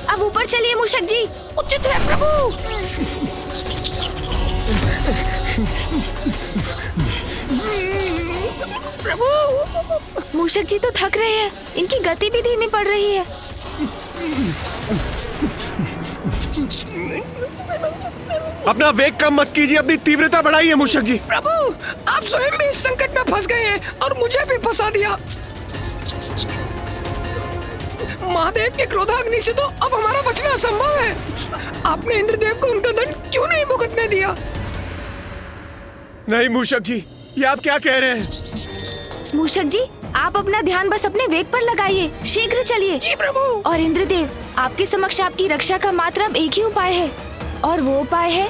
अब ऊपर चलिए मूषक जी। उचित है प्रभु। प्रभु, मूषक जी तो थक रहे हैं, इनकी गति भी धीमी पड़ रही है। अपना वेग कम मत कीजिए, अपनी तीव्रता बढ़ाइए मूषक जी। प्रभु, आप स्वयं भी इस संकट में फंस गए हैं और मुझे भी फंसा दिया। महादेव के क्रोधाग्नि से तो अब हमारा बचना असंभव है। आपने इंद्रदेव को उनका दंड क्यों नहीं भुगतने दिया? नहीं मूषक जी, ये आप क्या कह रहे हैं? मूषक जी, आप अपना ध्यान बस अपने वेग पर लगाइए, शीघ्र चलिए। जी प्रभु। और इंद्रदेव, आपके समक्ष आपकी रक्षा का मात्र अब एक ही उपाय है, और वो उपाय है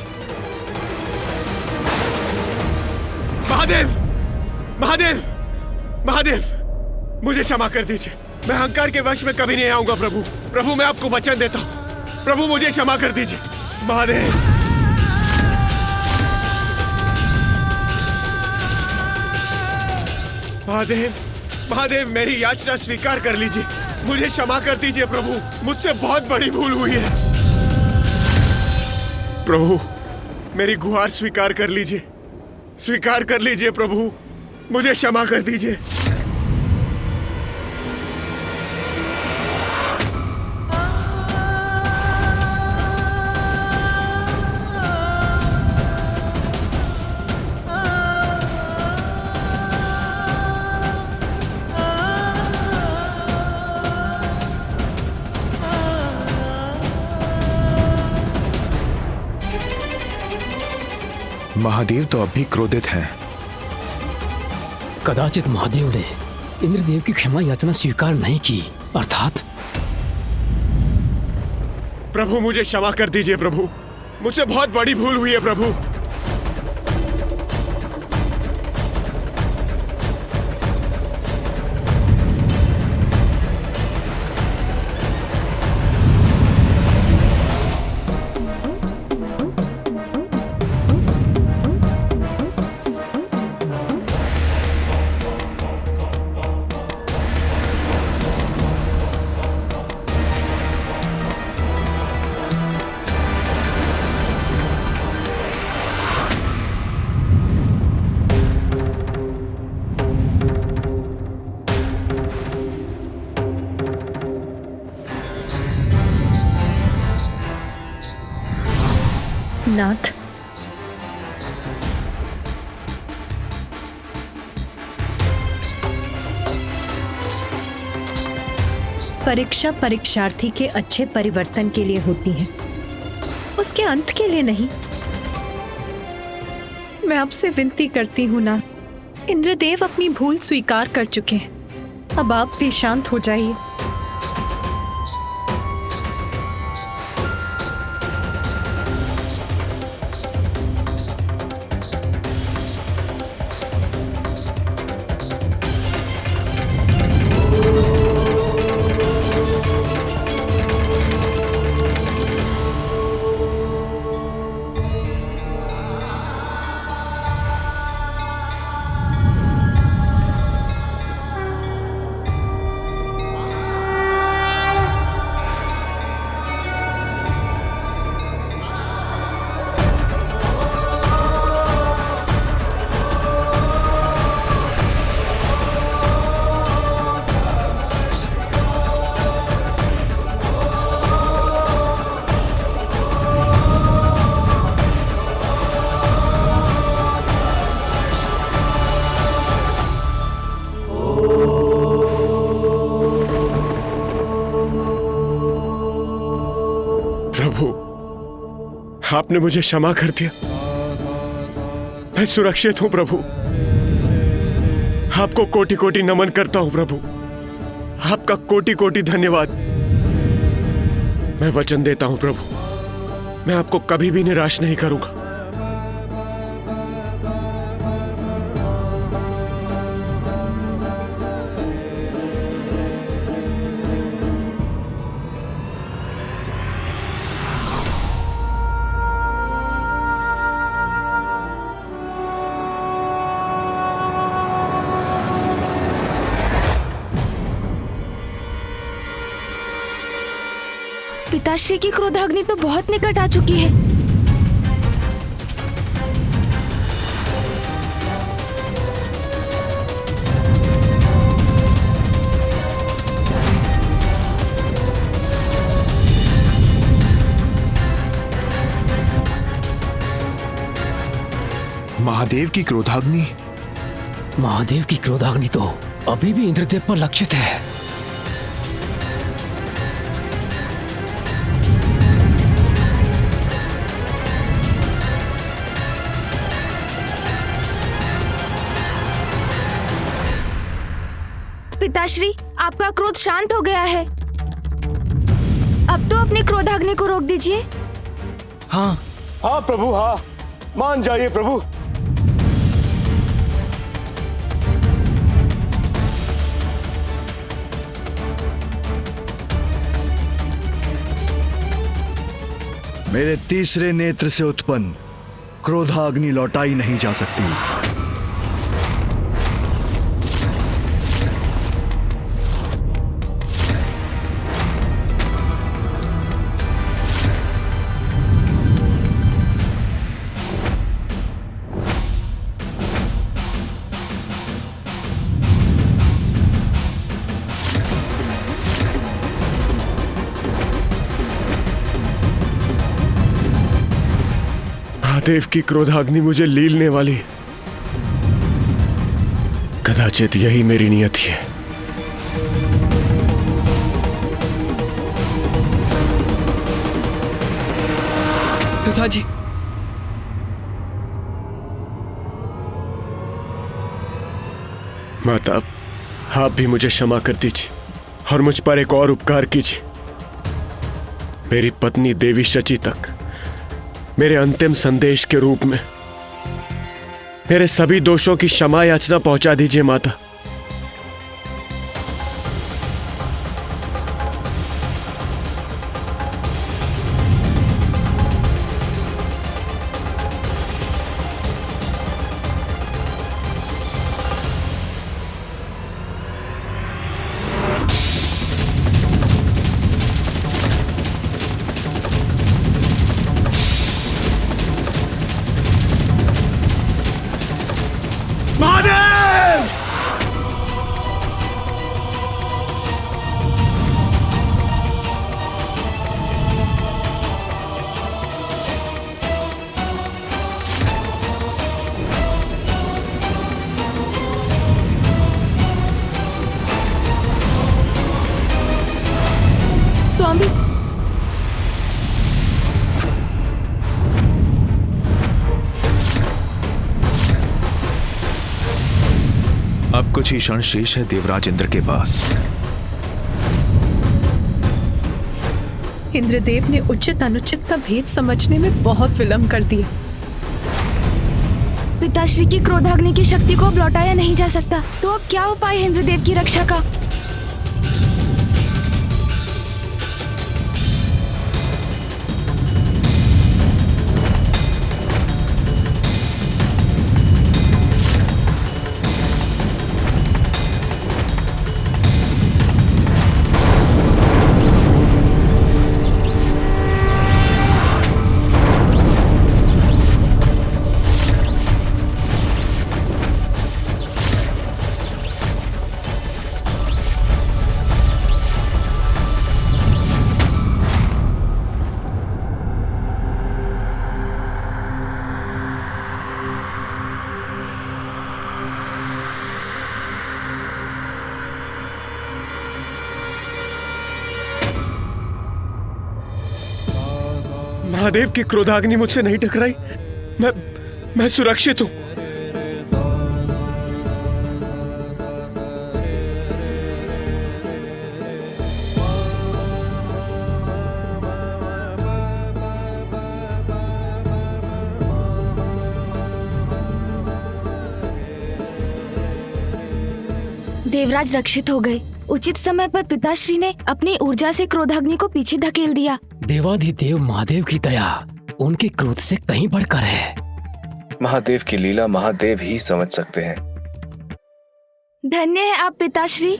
महादेव, महादेव, महादेव, मुझे क्षमा कर दीजिए। मैं अहंकार के वश में कभी नहीं आऊंगा प्रभु। प्रभु, मैं आपको वचन देता हूँ। प्रभु, मुझे क्षमा कर दीजिए। महादेव, महादेव, महादेव, मेरी याचना स्वीकार कर लीजिए। मुझे क्षमा कर दीजिए प्रभु, मुझसे बहुत बड़ी भूल हुई है। प्रभु, मेरी गुहार स्वीकार कर लीजिए, स्वीकार कर लीजिए प्रभु, मुझे क्षमा कर दीजिए। महादेव तो अब भी क्रोधित हैं। कदाचित महादेव ने इंद्रदेव की क्षमा याचना स्वीकार नहीं की, अर्थात प्रभु, मुझे क्षमा कर दीजिए प्रभु, मुझसे बहुत बड़ी भूल हुई है प्रभु। नाथ, परीक्षा परीक्षार्थी के अच्छे परिवर्तन के लिए होती है, उसके अंत के लिए नहीं। मैं आपसे विनती करती हूँ नाथ, इंद्रदेव अपनी भूल स्वीकार कर चुके हैं, अब आप भी शांत हो जाइए। प्रभु, आपने मुझे क्षमा कर दिया, मैं सुरक्षित हूं प्रभु। आपको कोटि कोटि नमन करता हूं प्रभु, आपका कोटि कोटि धन्यवाद। मैं वचन देता हूं प्रभु, मैं आपको कभी भी निराश नहीं करूंगा। पिताश्री की क्रोधाग्नि तो बहुत निकट आ चुकी है। महादेव की क्रोधाग्नि? महादेव की क्रोधाग्नि तो अभी भी इंद्रदेव पर लक्षित है। पिताश्री, आपका क्रोध शांत हो गया है। अब तो अपनी क्रोधाग्नि को रोक दीजिए। हाँ हाँ प्रभु, हाँ, मान जाइए प्रभु। मेरे तीसरे नेत्र से उत्पन्न क्रोधाग्नि लौटाई नहीं जा सकती। महादेव की क्रोधाग्नि मुझे लीलने वाली है। कदाचित यही मेरी नियति है। पिताजी, माता, आप भी मुझे क्षमा कर दीजिए और मुझ पर एक और उपकार कीजिए। मेरी पत्नी देवी शची तक मेरे अंतिम संदेश के रूप में मेरे सभी दोषों की क्षमा याचना पहुंचा दीजिए माता। महादेव! स्वामी, अब कुछ ही क्षण शेष है देवराज इंद्र के पास। इंद्रदेव ने उचित अनुचित का भेद समझने में बहुत विलंब कर दिया। पिताश्री की क्रोधाग्नि की शक्ति को अब लौटाया नहीं जा सकता, तो अब क्या उपाय है इंद्रदेव की रक्षा का? महादेव की क्रोधाग्नि मुझसे नहीं टकराई। मैं सुरक्षित हूं। देवराज रक्षित हो गए। उचित समय पर पिताश्री ने अपनी ऊर्जा से क्रोधाग्नि को पीछे धकेल दिया। देवाधिदेव महादेव की दया उनके क्रोध से कहीं बढ़कर है। महादेव की लीला महादेव ही समझ सकते हैं। धन्य है आप पिताश्री,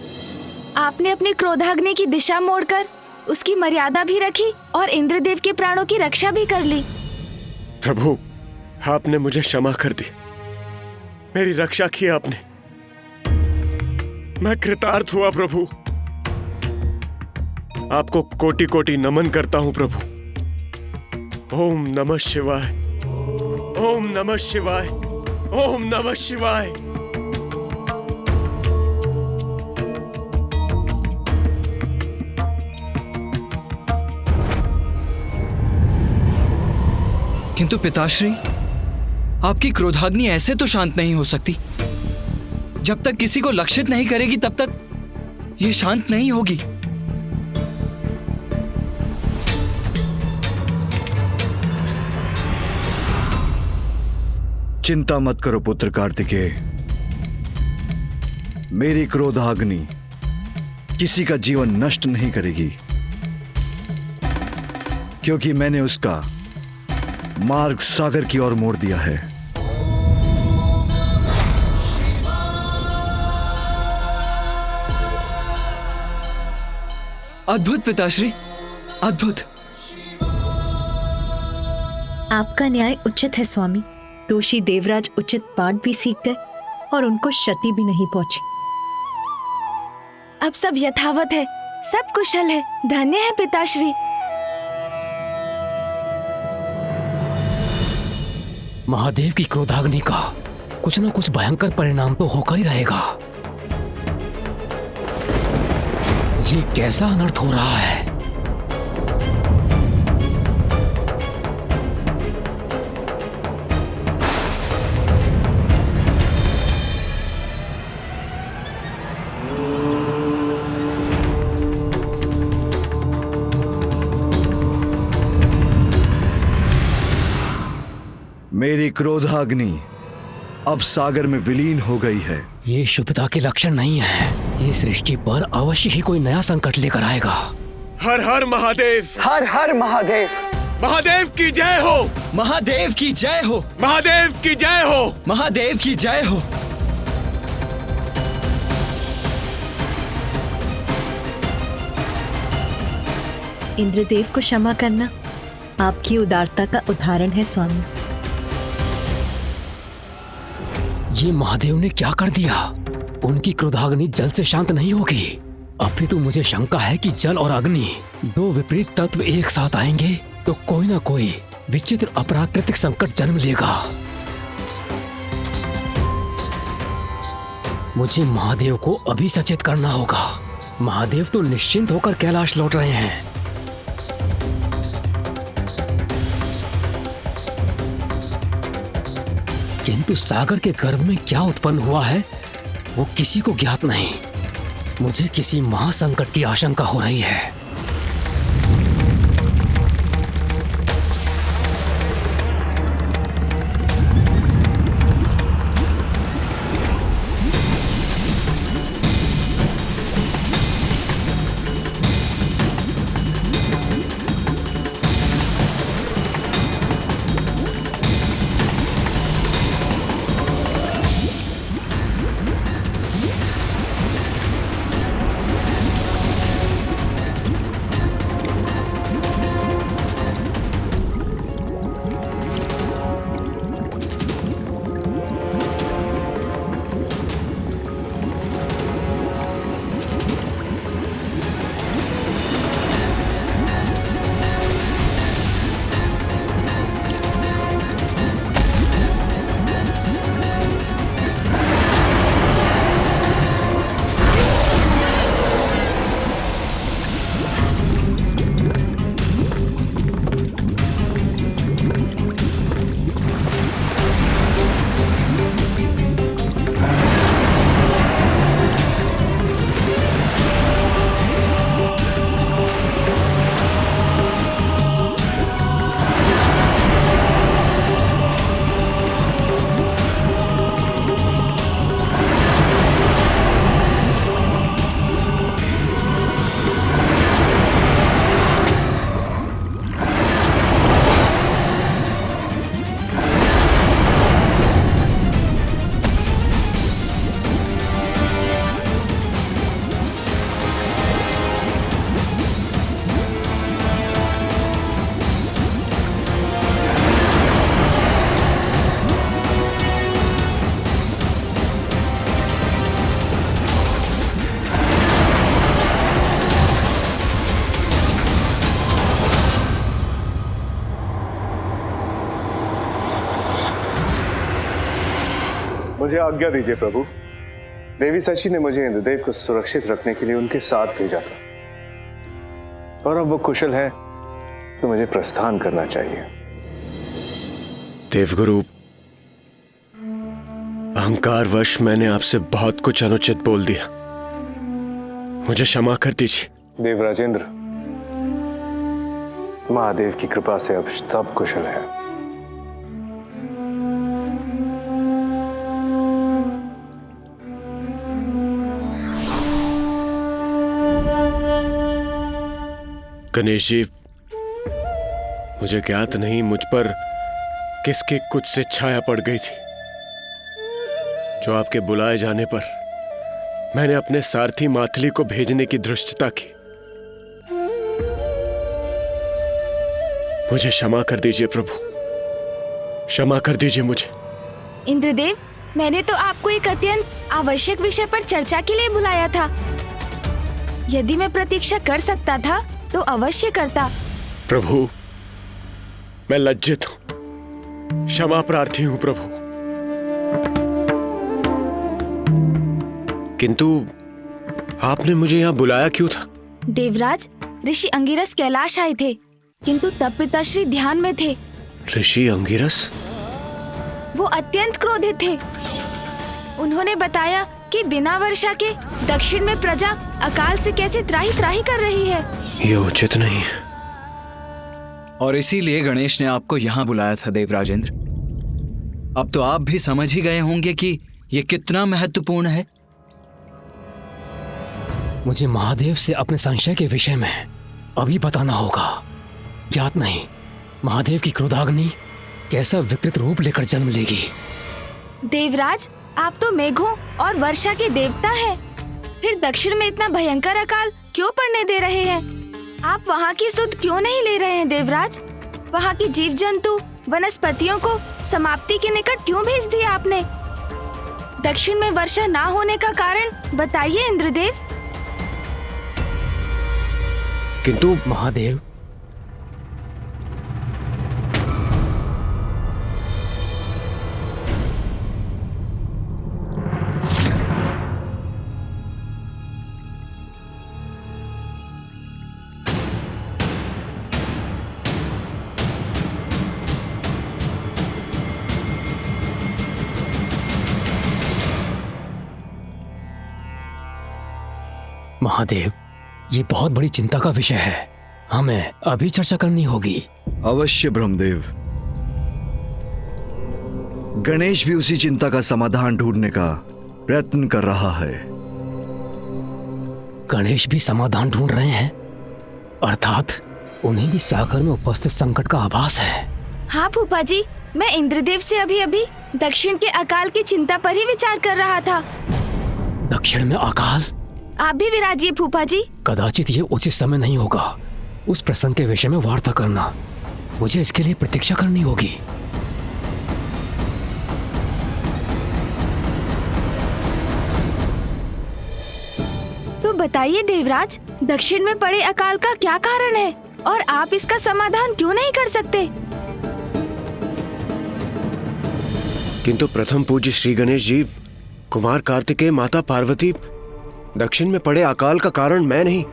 आपने अपनी क्रोधाग्नि की दिशा मोड़कर उसकी मर्यादा भी रखी और इंद्रदेव के प्राणों की रक्षा भी कर ली। प्रभु, आपने मुझे क्षमा कर दी, मेरी रक्षा की आपने। मैं कृतार्थ हुआ प्रभु। आपको कोटि कोटि नमन करता हूं प्रभु। ओम नमः शिवाय, ओम नमः शिवाय, ओम नमः शिवाय। किंतु पिताश्री, आपकी क्रोधाग्नि ऐसे तो शांत नहीं हो सकती। जब तक किसी को लक्षित नहीं करेगी तब तक ये शांत नहीं होगी। चिंता मत करो पुत्र कार्तिकेय, मेरी क्रोधाग्नि किसी का जीवन नष्ट नहीं करेगी, क्योंकि मैंने उसका मार्ग सागर की ओर मोड़ दिया है। अद्भुत पिताश्री, अद्भुत। आपका न्याय उचित है स्वामी। दोषी देवराज उचित पाठ भी सीख गए और उनको क्षति भी नहीं पहुंची। अब सब यथावत है, सब कुशल है। धन्य है पिताश्री। महादेव की क्रोधाग्नि का कुछ न कुछ भयंकर परिणाम तो होकर ही रहेगा। ये कैसा अनर्थ हो रहा है? मेरी क्रोधाग्नि अब सागर में विलीन हो गई है। ये शुभता के लक्षण नहीं है। ये सृष्टि पर अवश्य ही कोई नया संकट लेकर आएगा। हर हर महादेव, हर हर महादेव। महादेव की जय हो, महादेव की जय हो, महादेव की जय हो, महादेव की जय हो। इंद्रदेव को क्षमा करना आपकी उदारता का उदाहरण है स्वामी। ये महादेव ने क्या कर दिया? उनकी क्रोधाग्नि जल से शांत नहीं होगी। अभी तो मुझे शंका है कि जल और अग्नि दो विपरीत तत्व एक साथ आएंगे तो कोई ना कोई विचित्र अप्राकृतिक संकट जन्म लेगा। मुझे महादेव को अभी सचेत करना होगा। महादेव तो निश्चिंत होकर कैलाश लौट रहे हैं। किंतु सागर के गर्भ में क्या उत्पन्न हुआ है वो किसी को ज्ञात नहीं। मुझे किसी महासंकट की आशंका हो रही है। मुझे आज्ञा दीजिए प्रभु। देवी सची ने मुझे इंद्रदेव को सुरक्षित रखने के लिए उनके साथ भेजा था, और अब वो कुशल है तो मुझे प्रस्थान करना चाहिए। देवगुरु, अहंकारवश मैंने आपसे बहुत कुछ अनुचित बोल दिया, मुझे क्षमा कर दीजिए। देवराजेंद्र, महादेव की कृपा से अब सब कुशल है। गणेश जी, मुझे ज्ञात नहीं मुझ पर किसकी कुछ से छाया पड़ गई थी, जो आपके बुलाए जाने पर मैंने अपने सारथी माथली को भेजने की धृष्टता की। मुझे क्षमा कर दीजिए प्रभु, क्षमा कर दीजिए मुझे। इंद्रदेव, मैंने तो आपको एक अत्यंत आवश्यक विषय पर चर्चा के लिए बुलाया था। यदि मैं प्रतीक्षा कर सकता था तो अवश्य करता। प्रभु, मैं लज्जित हूं, क्षमा प्रार्थी हूं प्रभु। किंतु आपने मुझे यहां बुलाया क्यों था? देवराज, ऋषि अंगिरस कैलाश आए थे, किंतु तब पिताश्री ध्यान में थे। ऋषि अंगिरस? वो अत्यंत क्रोधित थे। उन्होंने बताया कि बिना वर्षा के दक्षिण में प्रजा अकाल से कैसे त्राही त्राही कर रही है। ये उचित नहीं है। और इसीलिए गणेश ने आपको यहाँ बुलाया था देवराजेंद्र। अब तो आप भी समझ ही गए होंगे कि ये कितना महत्वपूर्ण है। मुझे महादेव से अपने संशय के विषय में अभी बताना होगा। ज्ञात नहीं महादेव की क्रोधाग्नि कैसा विकृत रूप लेकर जन्म लेगी। देवराज, आप तो मेघों और वर्षा के देवता हैं। फिर दक्षिण में इतना भयंकर अकाल क्यों पड़ने दे रहे हैं? आप वहाँ की सुध क्यों नहीं ले रहे हैं देवराज? वहाँ की जीव जंतु वनस्पतियों को समाप्ति के निकट क्यों भेज दिया आपने? दक्षिण में वर्षा ना होने का कारण बताइए इंद्रदेव। किंतु महादेव, महादेव, ये बहुत बड़ी चिंता का विषय है, हमें अभी चर्चा करनी होगी। अवश्य ब्रह्मदेव। गणेश भी उसी चिंता का समाधान ढूंढने का प्रयत्न कर रहा है। गणेश भी समाधान ढूंढ रहे हैं, अर्थात उन्हें भी सागर में उपस्थित संकट का आभास है। हाँ फूफा जी, मैं इंद्रदेव से अभी अभी दक्षिण के अकाल की चिंता पर ही विचार कर रहा था। दक्षिण में अकाल? आप भी विराजिए फूफा जी। कदाचित ये उचित समय नहीं होगा उस प्रसंग के विषय में वार्ता करना। मुझे इसके लिए प्रतीक्षा करनी होगी। तो बताइए देवराज, दक्षिण में पड़े अकाल का क्या कारण है और आप इसका समाधान क्यों नहीं कर सकते? किंतु प्रथम पूज्य श्री गणेश जी, कुमार कार्तिकेय, माता पार्वती, दक्षिण में पड़े अकाल का कारण मैं नहीं।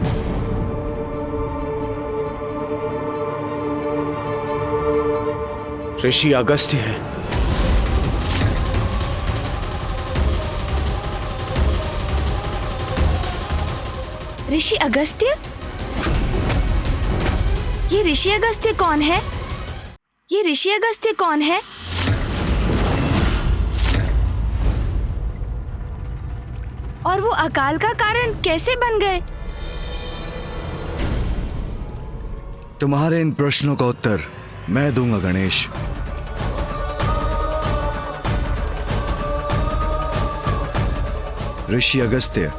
ऋषि अगस्त्य है। ऋषि अगस्त्य? ये ऋषि अगस्त्य कौन है? ये ऋषि अगस्त्य कौन है? और वो अकाल का कारण कैसे बन गए? तुम्हारे इन प्रश्नों का उत्तर मैं दूंगा गणेश। ऋषि अगस्त्य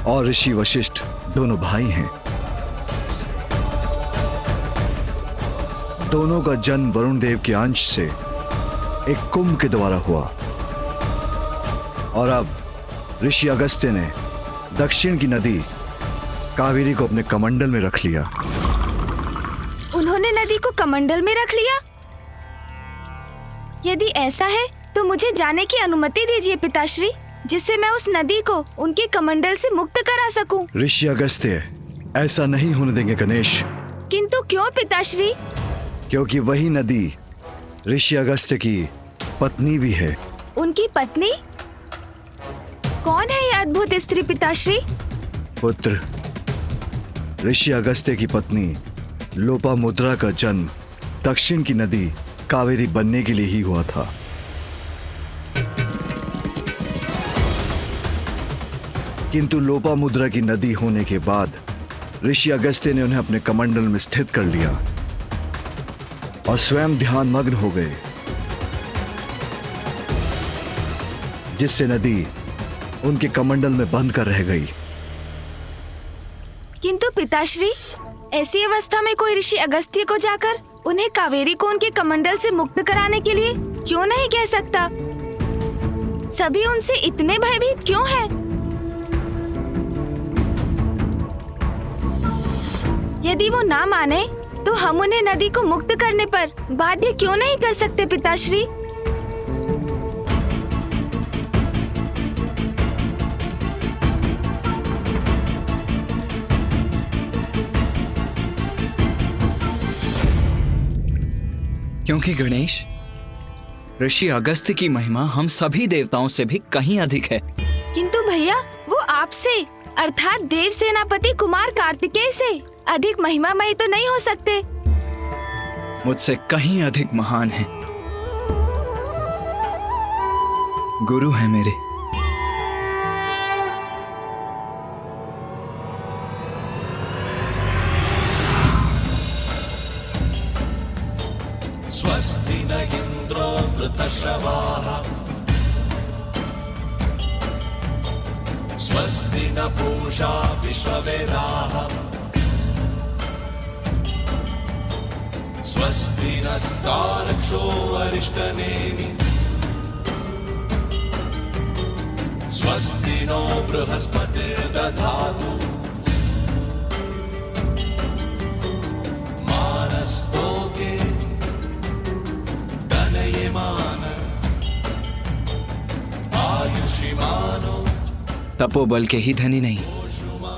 और ऋषि वशिष्ठ दोनों भाई हैं। दोनों का जन्म वरुण देव के अंश से एक कुंभ के द्वारा हुआ, और अब ऋषि अगस्त्य ने दक्षिण की नदी कावेरी को अपने कमंडल में रख लिया। उन्होंने नदी को कमंडल में रख लिया? यदि ऐसा है तो मुझे जाने की अनुमति दीजिए पिताश्री, जिससे मैं उस नदी को उनके कमंडल से मुक्त करा सकूं। ऋषि अगस्त्य ऐसा नहीं होने देंगे गणेश। किंतु क्यों पिताश्री? क्योंकि वही नदी ऋषि अगस्त्य की पत्नी भी है। उनकी पत्नी? कौन है ये अद्भुत स्त्री पिताश्री? पुत्र, ऋषि अगस्त्य की पत्नी लोपामुद्रा का जन्म दक्षिण की नदी कावेरी बनने के लिए ही हुआ था। किंतु लोपामुद्रा की नदी होने के बाद ऋषि अगस्त्य ने उन्हें अपने कमंडल में स्थित कर लिया और स्वयं ध्यान मग्न हो गए, जिससे नदी उनके कमंडल में बंद कर रह गई। किंतु पिताश्री, ऐसी अवस्था में कोई ऋषि अगस्त्य को जाकर उन्हें कावेरी को उनके कमंडल से मुक्त कराने के लिए क्यों नहीं कह सकता? सभी उनसे इतने भयभीत क्यों हैं? यदि वो ना माने तो हम उन्हें नदी को मुक्त करने पर बाध्य क्यों नहीं कर सकते पिताश्री? क्योंकि गणेश, ऋषि अगस्त्य की महिमा हम सभी देवताओं से भी कहीं अधिक है। किंतु भैया, वो आपसे अर्थात देव सेनापति कुमार कार्तिकेय से अधिक महिमामयी तो नहीं हो सकते। मुझसे कहीं अधिक महान है, गुरु है मेरे। स्वस्ति न इंद्रो वृतश्रवाः स्वस्ति न पूषा विश्ववेदाः स्वस्ति नस्तार्क्ष्यो अरिष्टनेमि स्वस्ति नो बृहस्पतिर्दधातु मानस्तोके तनयमान आयुषिमानो। तपोबल के ही धनी नहीं,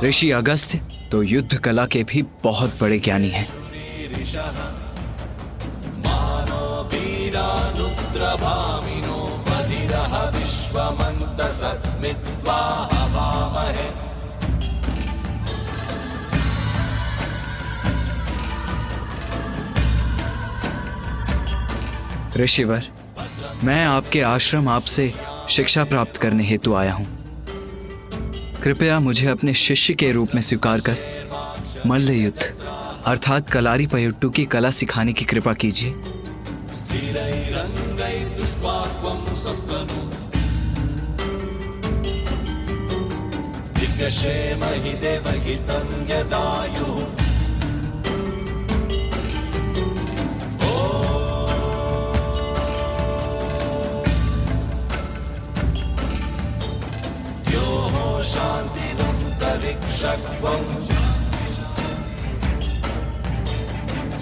ऋषि अगस्त्य तो युद्ध कला के भी बहुत बड़े ज्ञानी हैं। मानो वीरानुद्रभामिनो बधिरः विश्वमन्तसस्मित्वा हवामहे। ऋषिवर, मैं आपके आश्रम आपसे शिक्षा प्राप्त करने हेतु आया हूं। कृपया मुझे अपने शिष्य के रूप में स्वीकार कर मल्ल युद्ध अर्थात कलारी पयट्टू की कला सिखाने की कृपा कीजिए।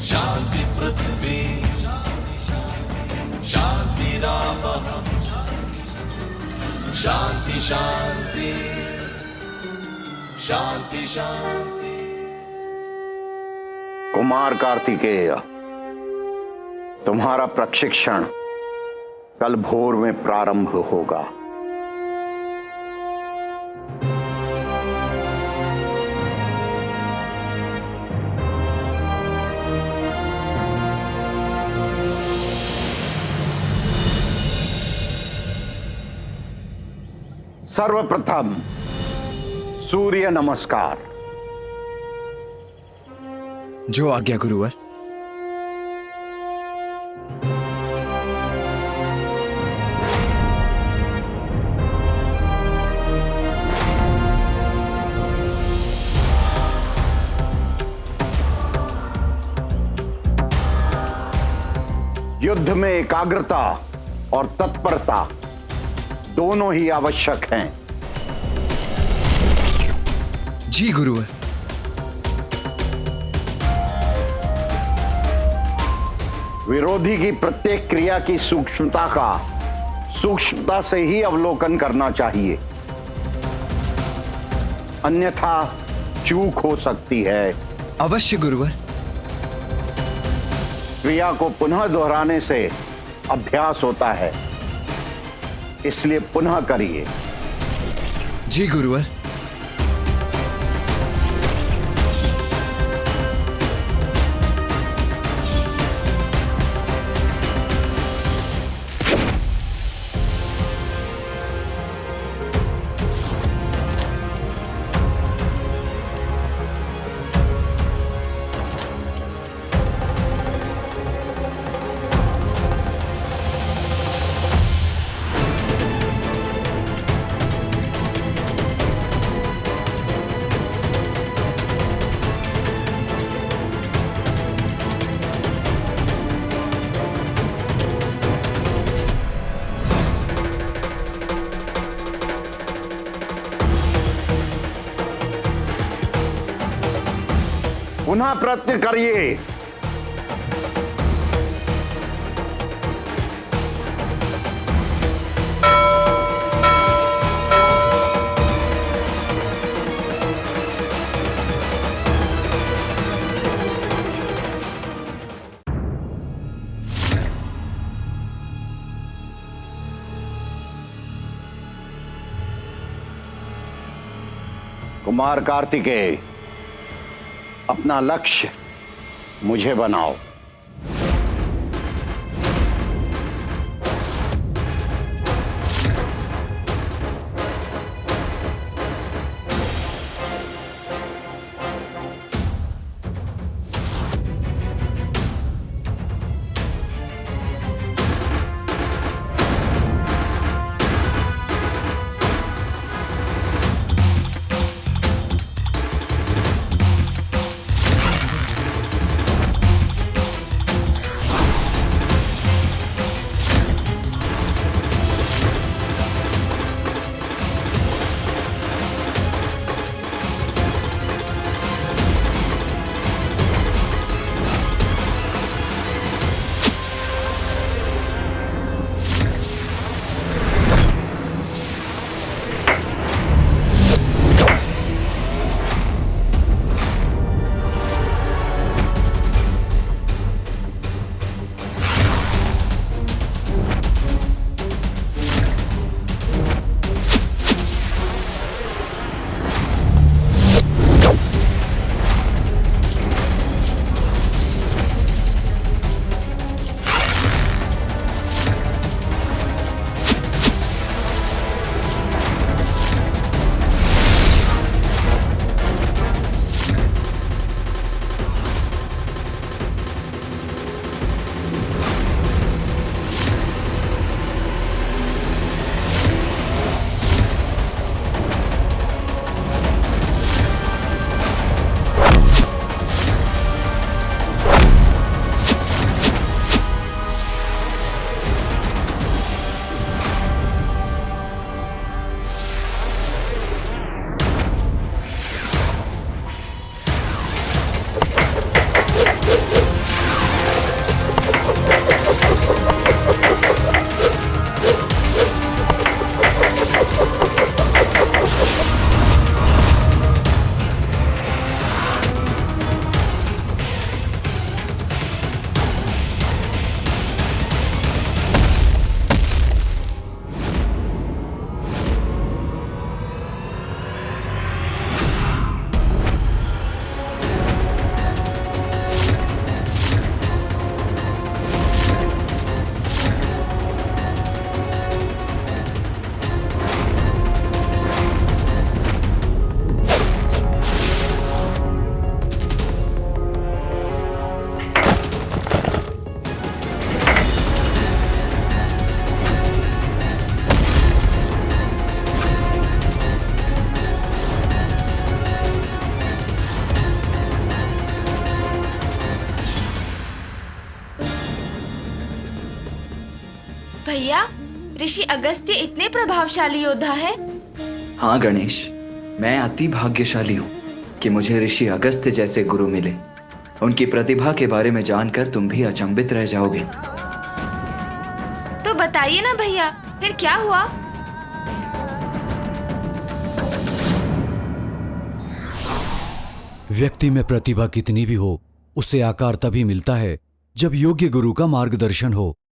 शांति पृथ्वी शांति रापः शांति शांति शांति शांति। कुमार कार्तिकेय, तुम्हारा प्रशिक्षण कल भोर में प्रारंभ होगा। सर्वप्रथम सूर्य नमस्कार। जो आज्ञा गुरुवर। युद्ध में एकाग्रता और तत्परता दोनों ही आवश्यक हैं। जी गुरुवर। विरोधी की प्रत्येक क्रिया की सूक्ष्मता का सूक्ष्मता से ही अवलोकन करना चाहिए, अन्यथा चूक हो सकती है। अवश्य गुरुवर। क्रिया को पुनः दोहराने से अभ्यास होता है, इसलिए पुनः करिए। जी गुरुवर। पुनः प्रयत्न करिए। कुमार कार्तिकेय, अपना लक्ष्य मुझे बनाओ। भैया, ऋषि अगस्त्य इतने प्रभावशाली योद्धा है? हाँ गणेश, मैं अति भाग्यशाली हूँ कि मुझे ऋषि अगस्त्य जैसे गुरु मिले। उनकी प्रतिभा के बारे में जानकर तुम भी अचंभित रह जाओगे। तो बताइए ना भैया, फिर क्या हुआ? व्यक्ति में प्रतिभा कितनी भी हो, उसे आकार तभी मिलता है जब योग्य गुरु का मार्गदर्शन हो।